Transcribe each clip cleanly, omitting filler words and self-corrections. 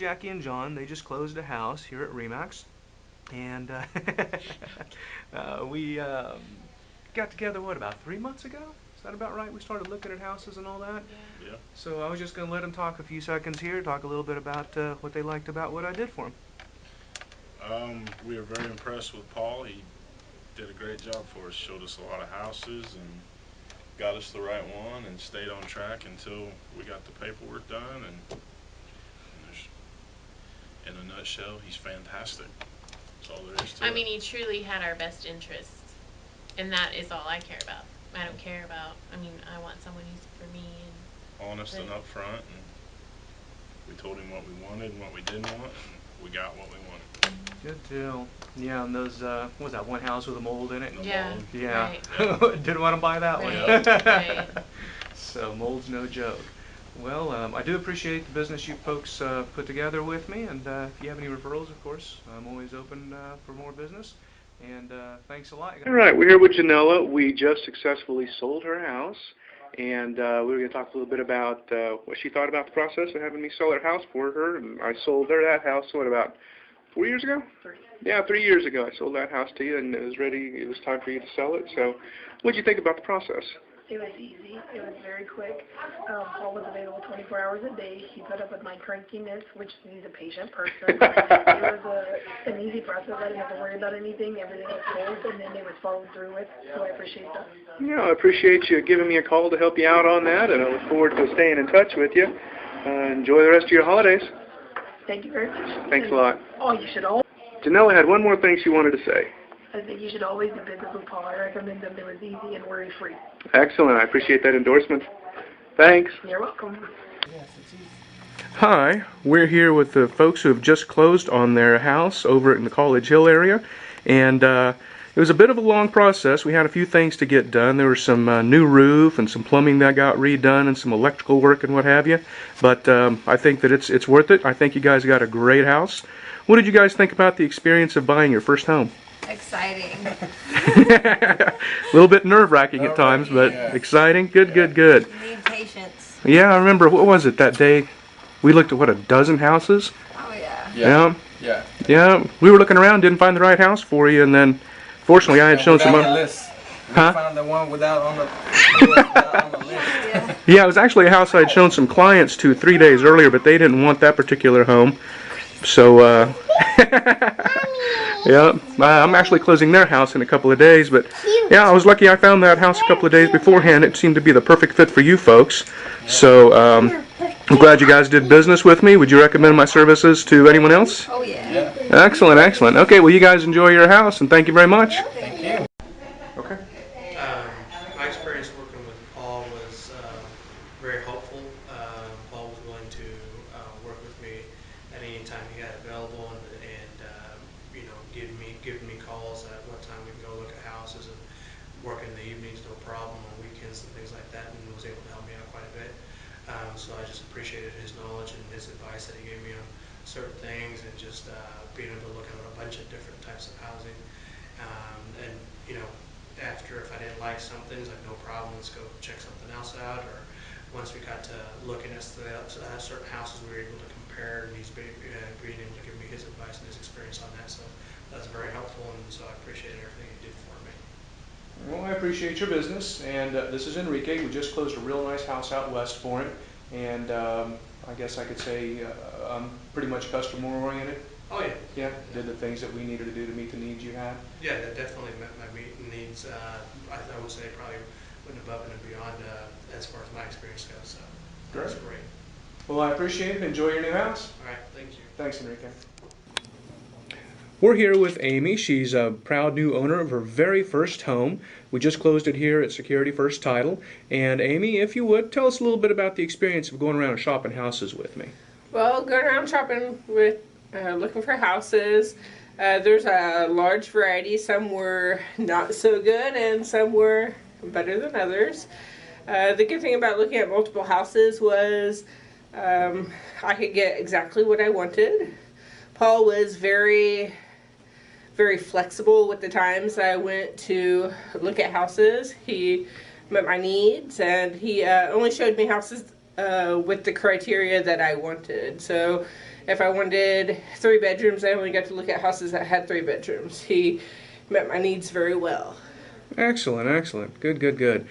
Jackie and John. They just closed a house here at Remax, and we got together, what, about 3 months ago? Is that about right? We started looking at houses and all that? Yeah. So I was just going to let them talk a few seconds here, talk a little bit about what they liked about what I did for them. We were very impressed with Paul. He did a great job for us. Showed us a lot of houses and got us the right one, and stayed on track until we got the paperwork done. And in a nutshell, he's fantastic. That's all there is to it. I mean, he truly had our best interests, and that is all I care about. I don't care about. I mean, I want someone who's for me and Honest and upfront, and we told him what we wanted and what we didn't want, and we got what we wanted. Good deal. Yeah, and those, what was that one house with a mold in it? No yeah, mold. Yeah. right. Didn't want to buy that Right, one. right. So mold's no joke. Well, I do appreciate the business you folks put together with me, and if you have any referrals, of course, I'm always open for more business. And thanks a lot. All right, we're here with Janella. We just successfully sold her house, and we were going to talk a little bit about what she thought about the process of having me sell her house for her. And I sold her that house, what, about 4 years ago? 3. Yeah, 3 years ago I sold that house to you, and it was ready. It was time for you to sell it. So what did you think about the process? It was easy. It was very quick. Paul was available 24 hours a day. He put up with my crankiness, which he's a patient person. It was an easy process. I didn't have to worry about anything. Everything was sold, and then it was followed through with, so I appreciate that. Yeah, I appreciate you giving me a call to help you out on that, and I look forward to staying in touch with you. Enjoy the rest of your holidays. Thank you very much. Thanks a lot. Oh, you should always. Janella had one more thing she wanted to say. I think you should always do business with Paul. I recommend them. It was easy and worry-free. Excellent. I appreciate that endorsement. Thanks. You're welcome. Hi, we're here with the folks who have just closed on their house over in the College Hill area, and it was a bit of a long process. We had a few things to get done. There was some new roof and some plumbing that got redone and some electrical work and what have you, but I think that it's worth it. I think you guys got a great house. What did you guys think about the experience of buying your first home? Exciting. A little bit nerve-wracking at times, but exciting. Good, good, good. You need patience. Yeah, I remember, what was it, that day we looked at, what, a dozen houses? Oh, yeah. Yeah. We were looking around, didn't find the right house for you, and then fortunately I had shown some list. We found the one without on the list. Yeah, it was actually a house I'd shown some clients to 3 days earlier, but they didn't want that particular home. So yeah, I'm actually closing their house in a couple of days, but yeah, I was lucky I found that house a couple of days beforehand. It seemed to be the perfect fit for you folks. So I'm glad you guys did business with me. Would you recommend my services to anyone else? Oh, yeah. Excellent, excellent. Okay, well, you guys enjoy your house, and thank you very much. Thank you. Okay. My experience working with Paul was very helpful. Paul was willing to work with me at any time he had available, and you know, giving me calls at what time we can go look at houses, and work in the evenings, no problem, on weekends and things like that, and was able to help me out quite a bit. So I just appreciated his knowledge and his advice that he gave me on certain things, and just being able to look at a bunch of different types of housing. And you know, after, if I didn't like something, it's like, no problem, let's go check something else out. Or once we got to looking at certain houses, we were able to compare, and he's being able to give me his advice and his experience on that. So that's very helpful, and so I appreciate everything he did for me. Well, I appreciate your business, and this is Enrique. We just closed a real nice house out west for him, and I guess I could say I'm pretty much customer-oriented. Oh yeah. Yeah, did the things that we needed to do to meet the needs you had. Yeah, that definitely met my needs. I would say probably went above and beyond as far as my experience goes. So that's great. Well, I appreciate it. Enjoy your new house. All right, thank you. Thanks, Enrique. We're here with Amy. She's a proud new owner of her very first home. We just closed it here at Security First Title. And Amy, if you would, tell us a little bit about the experience of going around shopping houses with me. Well, going around shopping with, looking for houses, there's a large variety. Some were not so good and some were better than others. The good thing about looking at multiple houses was I could get exactly what I wanted. Paul was very flexible with the times I went to look at houses. He met my needs, and he only showed me houses with the criteria that I wanted. So If I wanted 3 bedrooms, I only got to look at houses that had 3 bedrooms. He met my needs very well. Excellent, excellent. Good, good, good.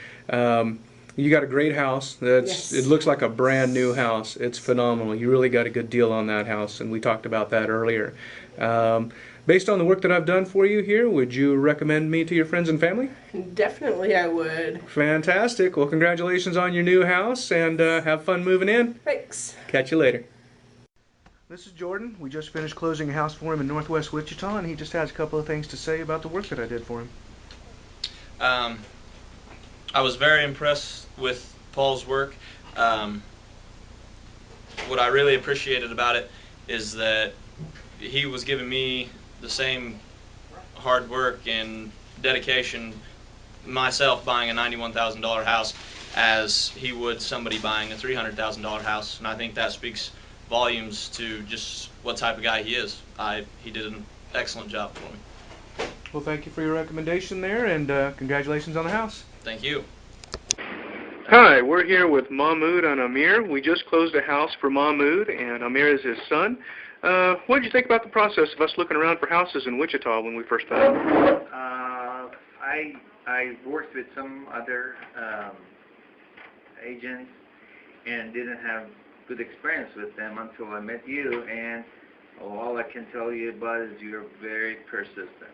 You got a great house. Yes. It looks like a brand new house. It's phenomenal. You really got a good deal on that house, and we talked about that earlier. Based on the work that I've done for you here, would you recommend me to your friends and family? Definitely I would. Fantastic. Well, congratulations on your new house, and have fun moving in. Thanks. Catch you later. This is Jordan. We just finished closing a house for him in Northwest Wichita, and he just has a couple of things to say about the work that I did for him. I was very impressed with Paul's work. What I really appreciated about it is that he was giving me the same hard work and dedication myself buying a $91,000 house as he would somebody buying a $300,000 house, and I think that speaks volumes to just what type of guy he is. He did an excellent job for me. Well, thank you for your recommendation there, and congratulations on the house. Thank you. Hi, we're here with Mahmoud and Amir. We just closed a house for Mahmoud, and Amir is his son. What did you think about the process of us looking around for houses in Wichita when we first met? I worked with some other agents and didn't have good experience with them until I met you, and all I can tell you about is you're very persistent.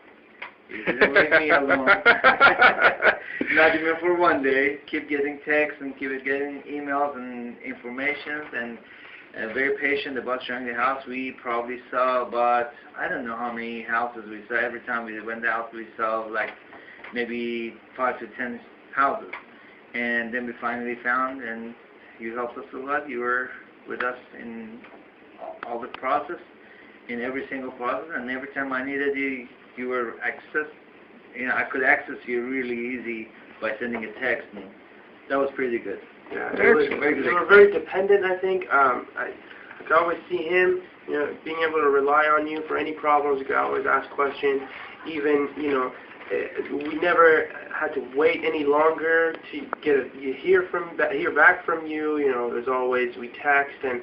You didn't leave me alone. Not even for one day. Keep getting texts and keep getting emails and information, and very patient about showing the house. We probably saw about, I don't know how many houses we saw. Every time we went out, we saw like maybe 5 to 10 houses. And then we finally found, and you helped us a lot. You were with us in all the process, in every single process, and every time I needed you, you were I could access you really easy by sending a text, and that was pretty good. Yeah, they were very dependent, I think. I could always see him, being able to rely on you for any problems. You could always ask questions. Even, we never had to wait any longer to hear back from you. There's always, we text, and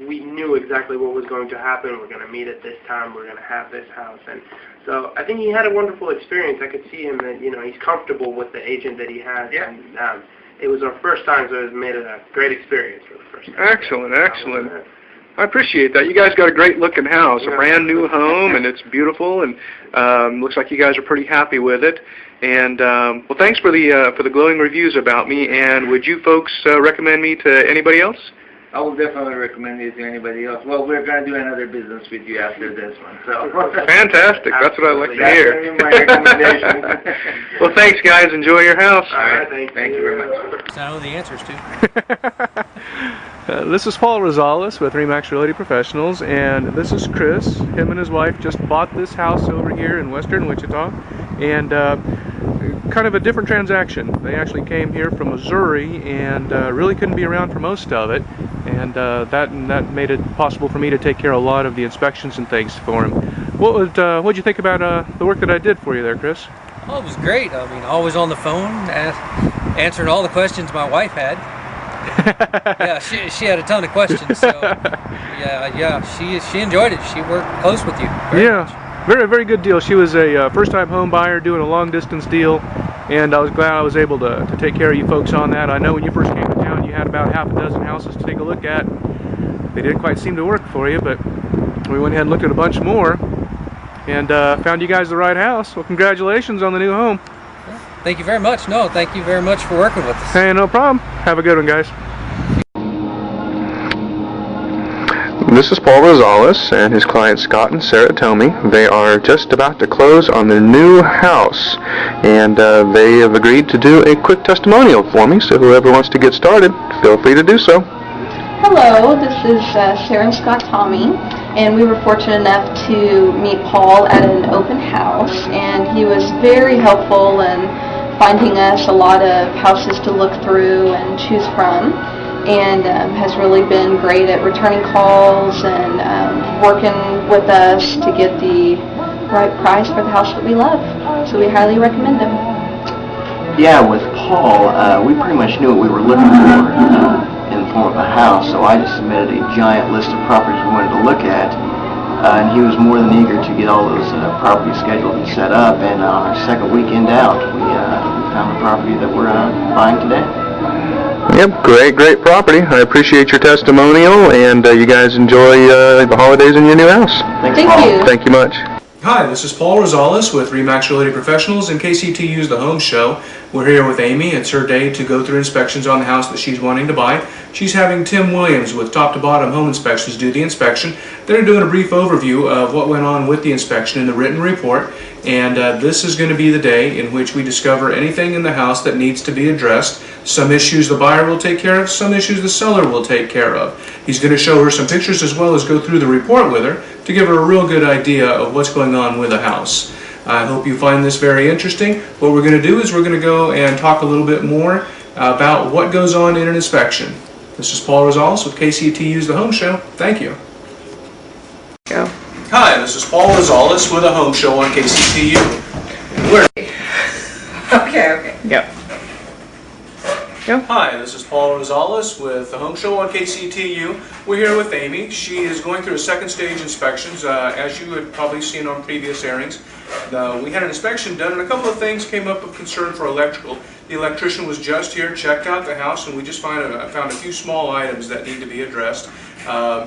we knew exactly what was going to happen. We're going to meet at this time. We're going to have this house. And so I think he had a wonderful experience. I could see him that, he's comfortable with the agent that he has. Yeah. And, it was our first time, so it made it a great experience for the first time. Excellent, excellent. I appreciate that. You guys got a great looking house, a brand new home, and it's beautiful, and looks like you guys are pretty happy with it. And well, thanks for the glowing reviews about me. And would you folks recommend me to anybody else? I will definitely recommend you to anybody else. Well, we're going to do another business with you after this one. So fantastic. That's what I like to hear. That's my recommendation. Well, thanks, guys. Enjoy your house. All right. Thank you very much. I know the answers to. This is Paul Rosales with Remax Realty Professionals, and this is Chris. Him and his wife just bought this house over here in western Wichita, and kind of a different transaction. They actually came here from Missouri and really couldn't be around for most of it, and that made it possible for me to take care of a lot of the inspections and things for him. What'd you think about the work that I did for you there, Chris? Oh, it was great. I mean, always on the phone, answering all the questions my wife had. Yeah, she had a ton of questions. So she enjoyed it. She worked close with you. Very much. Very, very good deal. She was a first-time home buyer doing a long-distance deal, and I was glad I was able to take care of you folks on that. I know when you first came to town, you had about half a dozen houses to take a look at. They didn't quite seem to work for you, but we went ahead and looked at a bunch more, and found you guys the right house. Well, congratulations on the new home. Thank you very much. No, thank you very much for working with us. Hey, no problem. Have a good one, guys. This is Paul Rosales and his clients Scott and Sarah Tomey. They are just about to close on their new house, and they have agreed to do a quick testimonial for me, so whoever wants to get started, feel free to do so. Hello, this is Sarah and Scott Tomey, and we were fortunate enough to meet Paul at an open house, and he was very helpful in finding us a lot of houses to look through and choose from, and has really been great at returning calls and working with us to get the right price for the house that we love. So we highly recommend him. Yeah, with Paul, we pretty much knew what we were looking for in form of a house, so I just submitted a giant list of properties we wanted to look at, and he was more than eager to get all those properties scheduled and set up, and on our second weekend out, we found the property that we're buying today. Yep, great property. I appreciate your testimonial, and you guys enjoy the holidays in your new house. Thanks, Paul. Thank you much. Hi, this is Paul Rosales with RE/MAX Realty Professionals and KCTU's The Home Show. We're here with Amy. It's her day to go through inspections on the house that she's wanting to buy. She's having Tim Williams with Top to Bottom Home Inspections do the inspection. They're doing a brief overview of what went on with the inspection in the written report, and this is going to be the day in which we discover anything in the house that needs to be addressed. Some issues the buyer will take care of, some issues the seller will take care of. He's going to show her some pictures as well as go through the report with her to give her a real good idea of what's going on with the house. I hope you find this very interesting. What we're going to do is we're going to go and talk a little bit more about what goes on in an inspection. This is Paul Rosales with KCTU's The Home Show. Thank you. Go. Hi, this is Paul Rosales with The Home Show on KCTU. Okay. Yep. Hi, this is Paul Rosales with The Home Show on KCTU. We're here with Amy. She is going through a second stage inspections. As you had probably seen on previous airings, we had an inspection done and a couple of things came up of concern for electrical. The electrician was just here, checked out the house, and we just found a few small items that need to be addressed.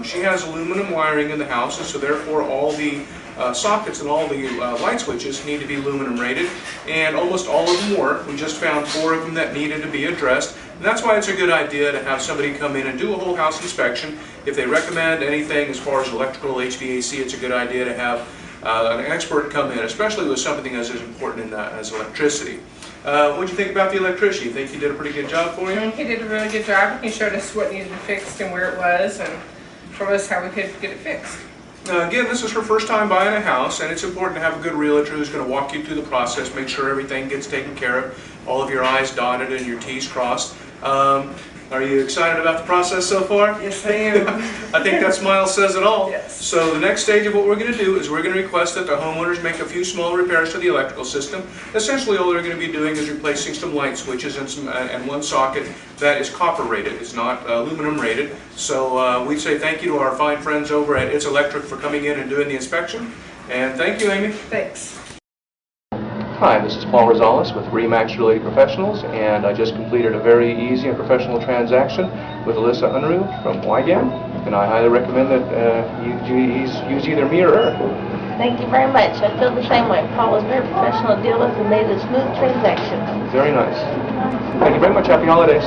She has aluminum wiring in the house, and so therefore all the sockets and all the light switches need to be aluminum rated, and almost all of them were. We just found 4 of them that needed to be addressed, and that's why it's a good idea to have somebody come in and do a whole house inspection. If they recommend anything as far as electrical, HVAC, it's a good idea to have an expert come in, especially with something as important as electricity. What do you think about the electrician? You think he did a pretty good job for you? He did a really good job. He showed us what needed to be fixed and where it was, and showed us how we could get it fixed. Again, this is her first time buying a house, and it's important to have a good realtor who's going to walk you through the process, make sure everything gets taken care of, all of your I's dotted and your T's crossed. Are you excited about the process so far? Yes, I am. I think that smile says it all. Yes. So the next stage of what we're going to do is we're going to request that the homeowners make a few small repairs to the electrical system. Essentially, all they're going to be doing is replacing some light switches and one socket that is copper rated. It's not aluminum rated. So we say thank you to our fine friends over at It's Electric for coming in and doing the inspection. And thank you, Amy. Thanks. Hi, this is Paul Rosales with RE/MAX Realty Professionals, and I just completed a very easy and professional transaction with Alyssa Unruh from YGAM, and I highly recommend that you use either me or her. Thank you very much. I feel the same way. Paul was very professional to deal with and made a smooth transaction. Very nice. Thank you very much. Happy holidays.